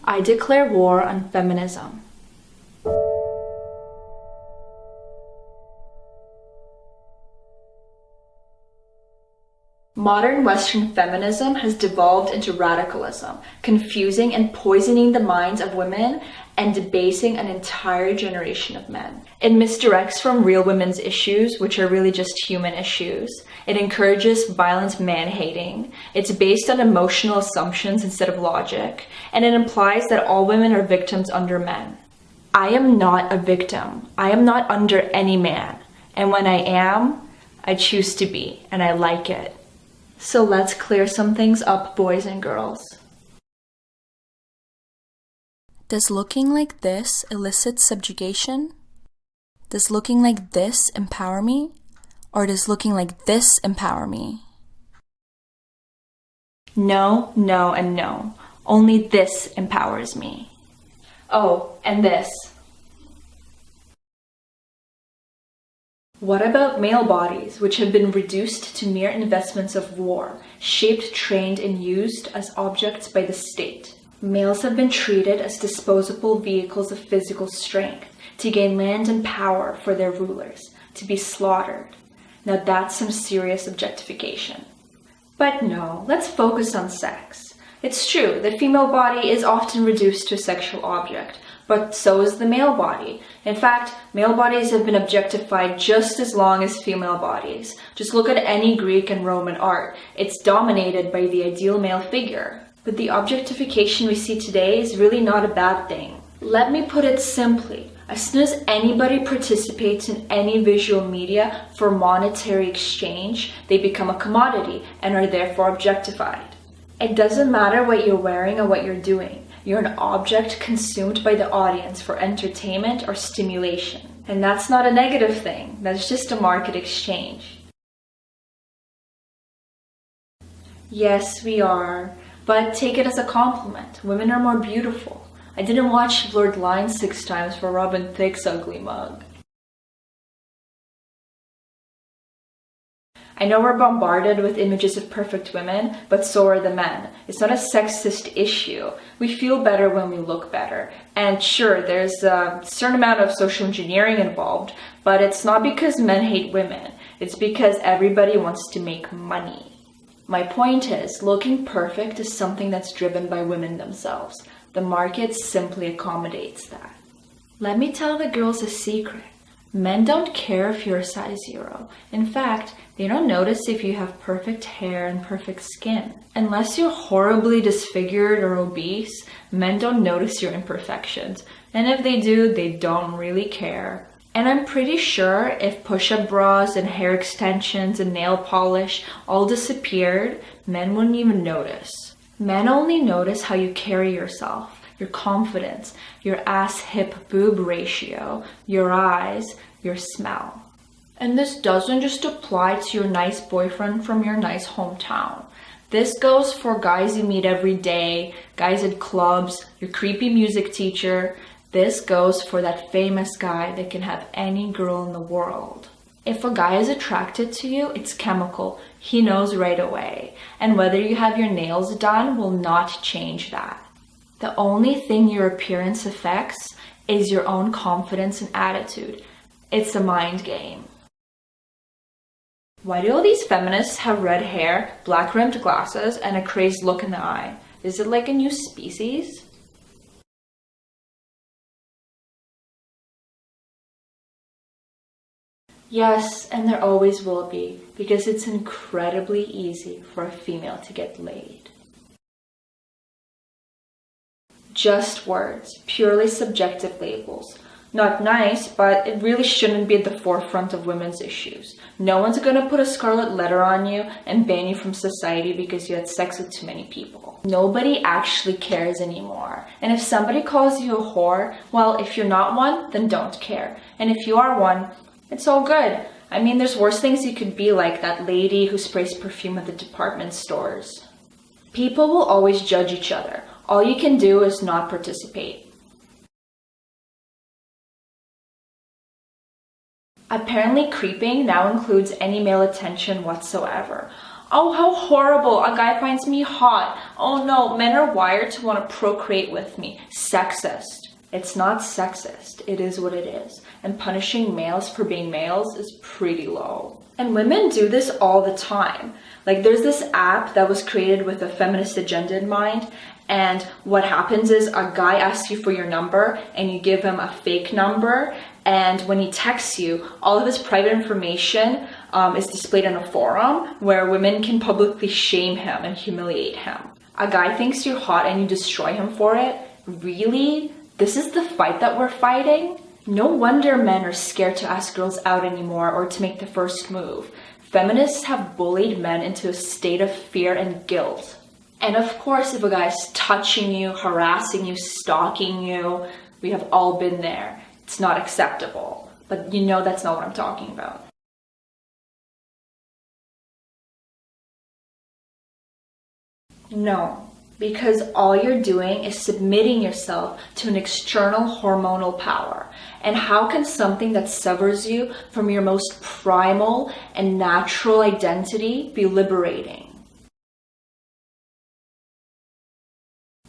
I declare war on feminism. Modern Western feminism has devolved into radicalism, confusing and poisoning the minds of women and debasing an entire generation of men. It misdirects from real women's issues, which are really just human issues. It encourages violent man-hating. It's based on emotional assumptions instead of logic, and it implies that all women are victims under men. I am not a victim. I am not under any man. And when I am, I choose to be, and I like it. So let's clear some things up, boys and girls. Does looking like this elicit subjugation? Does looking like this empower me? Or does looking like this empower me? No, no, and no. Only this empowers me. Oh, and this. What about male bodies, which have been reduced to mere investments of war, shaped, trained, and used as objects by the state? Males have been treated as disposable vehicles of physical strength, to gain land and power for their rulers, to be slaughtered. Now that's some serious objectification. But no, let's focus on sex. It's true, the female body is often reduced to a sexual object, but so is the male body. In fact, male bodies have been objectified just as long as female bodies. Just look at any Greek and Roman art. It's dominated by the ideal male figure. But the objectification we see today is really not a bad thing. Let me put it simply. As soon as anybody participates in any visual media for monetary exchange, they become a commodity and are therefore objectified. It doesn't matter what you're wearing or what you're doing. You're an object consumed by the audience for entertainment or stimulation. And that's not a negative thing. That's just a market exchange. Yes, we are. But take it as a compliment. Women are more beautiful. I didn't watch Blurred Lines 6 times for Robin Thicke's ugly mug. I know we're bombarded with images of perfect women, but so are the men. It's not a sexist issue. We feel better when we look better. And sure, there's a certain amount of social engineering involved, but it's not because men hate women. It's because everybody wants to make money. My point is, looking perfect is something that's driven by women themselves. The market simply accommodates that. Let me tell the girls a secret. Men don't care if you're a size 0. In fact, they don't notice if you have perfect hair and perfect skin. Unless you're horribly disfigured or obese, men don't notice your imperfections. And if they do, they don't really care. And I'm pretty sure if push-up bras and hair extensions and nail polish all disappeared, men wouldn't even notice. Men only notice how you carry yourself. Your confidence, your ass-hip-boob ratio, your eyes, your smell. And this doesn't just apply to your nice boyfriend from your nice hometown. This goes for guys you meet every day, guys at clubs, your creepy music teacher. This goes for that famous guy that can have any girl in the world. If a guy is attracted to you, it's chemical. He knows right away. And whether you have your nails done will not change that. The only thing your appearance affects is your own confidence and attitude. It's a mind game. Why do all these feminists have red hair, black rimmed glasses, and a crazed look in the eye? Is it like a new species? Yes, and there always will be, because it's incredibly easy for a female to get laid. Just words, purely subjective labels. Not nice, but it really shouldn't be at the forefront of women's issues. No one's gonna put a scarlet letter on you and ban you from society because you had sex with too many people. Nobody actually cares anymore. And if somebody calls you a whore, well, if you're not one, then don't care. And if you are one, it's all good. I mean, there's worse things you could be, like that lady who sprays perfume at the department stores. People will always judge each other. All you can do is not participate. Apparently, creeping now includes any male attention whatsoever. Oh, how horrible, a guy finds me hot. Oh no, men are wired to want to procreate with me. Sexist. It's not sexist, it is what it is. And punishing males for being males is pretty low. And women do this all the time. Like there's this app that was created with a feminist agenda in mind, and what happens is a guy asks you for your number and you give him a fake number, and when he texts you, all of his private information is displayed in a forum where women can publicly shame him and humiliate him. A guy thinks you're hot and you destroy him for it? Really? This is the fight that we're fighting? No wonder men are scared to ask girls out anymore or to make the first move. Feminists have bullied men into a state of fear and guilt. And of course, if a guy's touching you, harassing you, stalking you, we have all been there. It's not acceptable. But you know that's not what I'm talking about. No, because all you're doing is submitting yourself to an external hormonal power. And how can something that severs you from your most primal and natural identity be liberating?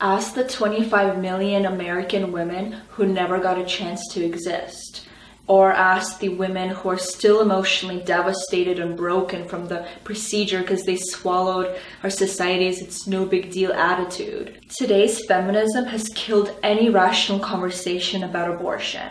Ask the 25 million American women who never got a chance to exist. Or ask the women who are still emotionally devastated and broken from the procedure because they swallowed our society's "it's no big deal" attitude. Today's feminism has killed any rational conversation about abortion.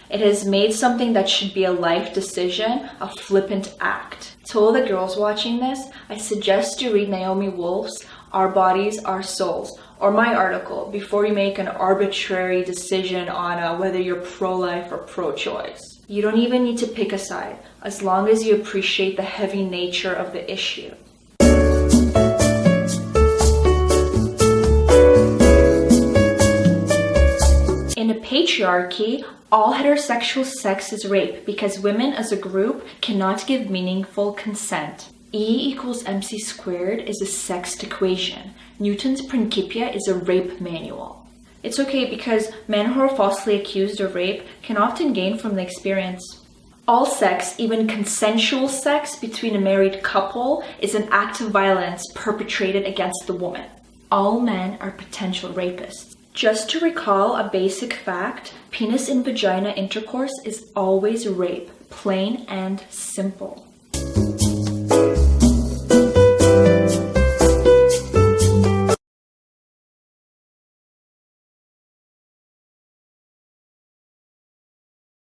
It has made something that should be a life decision a flippant act. To all the girls watching this, I suggest you read Naomi Wolf's Our Bodies, Our Souls, or my article before you make an arbitrary decision on whether you're pro-life or pro-choice. You don't even need to pick a side, as long as you appreciate the heavy nature of the issue. In a patriarchy, all heterosexual sex is rape because women as a group cannot give meaningful consent. E equals mc squared is a sexed equation. Newton's Principia is a rape manual. It's okay because men who are falsely accused of rape can often gain from the experience. All sex, even consensual sex between a married couple, is an act of violence perpetrated against the woman. All men are potential rapists. Just to recall a basic fact, penis in vagina intercourse is always rape, plain and simple.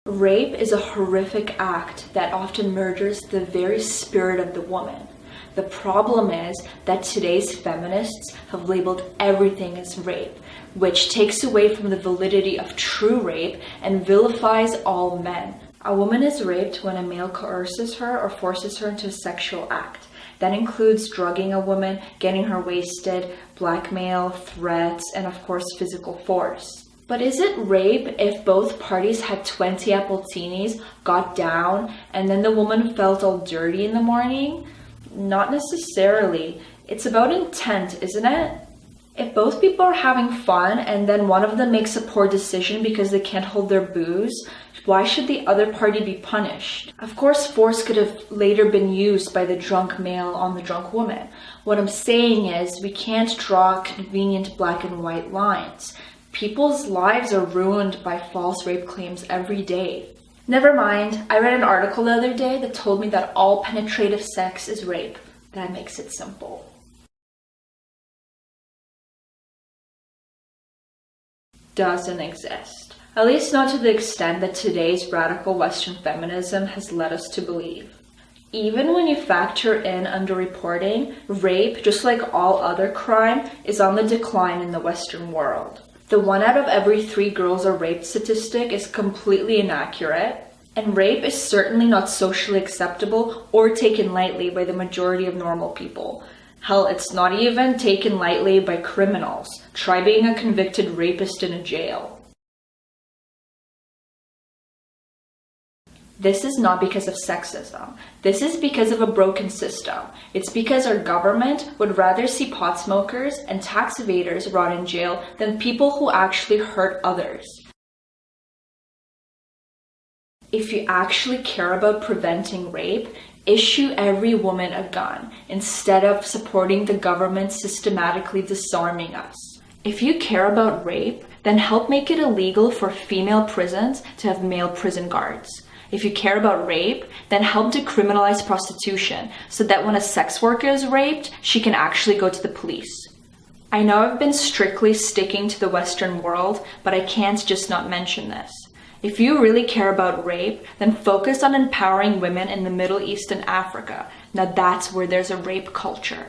Rape is a horrific act that often murders the very spirit of the woman. The problem is that today's feminists have labeled everything as rape, which takes away from the validity of true rape and vilifies all men. A woman is raped when a male coerces her or forces her into a sexual act. That includes drugging a woman, getting her wasted, blackmail, threats, and of course physical force. But is it rape if both parties had 20 appletinis, got down, and then the woman felt all dirty in the morning? Not necessarily. It's about intent, isn't it? If both people are having fun and then one of them makes a poor decision because they can't hold their booze, why should the other party be punished? Of course, force could have later been used by the drunk male on the drunk woman. What I'm saying is we can't draw convenient black and white lines. People's lives are ruined by false rape claims every day. Never mind, I read an article the other day that told me that all penetrative sex is rape. That makes it simple. Doesn't exist. At least not to the extent that today's radical Western feminism has led us to believe. Even when you factor in underreporting, rape, just like all other crime, is on the decline in the Western world. The 1 out of every 3 girls are raped statistic is completely inaccurate, and rape is certainly not socially acceptable or taken lightly by the majority of normal people. Hell, it's not even taken lightly by criminals. Try being a convicted rapist in a jail. This is not because of sexism. This is because of a broken system. It's because our government would rather see pot smokers and tax evaders rot in jail than people who actually hurt others. If you actually care about preventing rape, issue every woman a gun instead of supporting the government systematically disarming us. If you care about rape, then help make it illegal for female prisons to have male prison guards. If you care about rape, then help decriminalize prostitution so that when a sex worker is raped, she can actually go to the police. I know I've been strictly sticking to the Western world, but I can't just not mention this. If you really care about rape, then focus on empowering women in the Middle East and Africa. Now that's where there's a rape culture.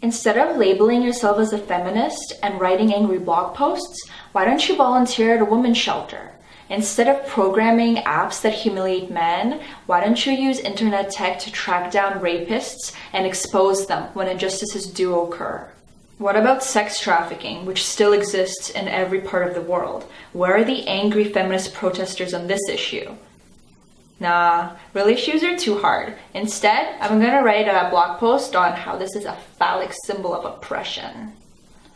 Instead of labeling yourself as a feminist and writing angry blog posts, why don't you volunteer at a women's shelter? Instead of programming apps that humiliate men, why don't you use internet tech to track down rapists and expose them when injustices do occur? What about sex trafficking, which still exists in every part of the world? Where are the angry feminist protesters on this issue? Nah, real issues are too hard. Instead, I'm gonna write a blog post on how this is a phallic symbol of oppression.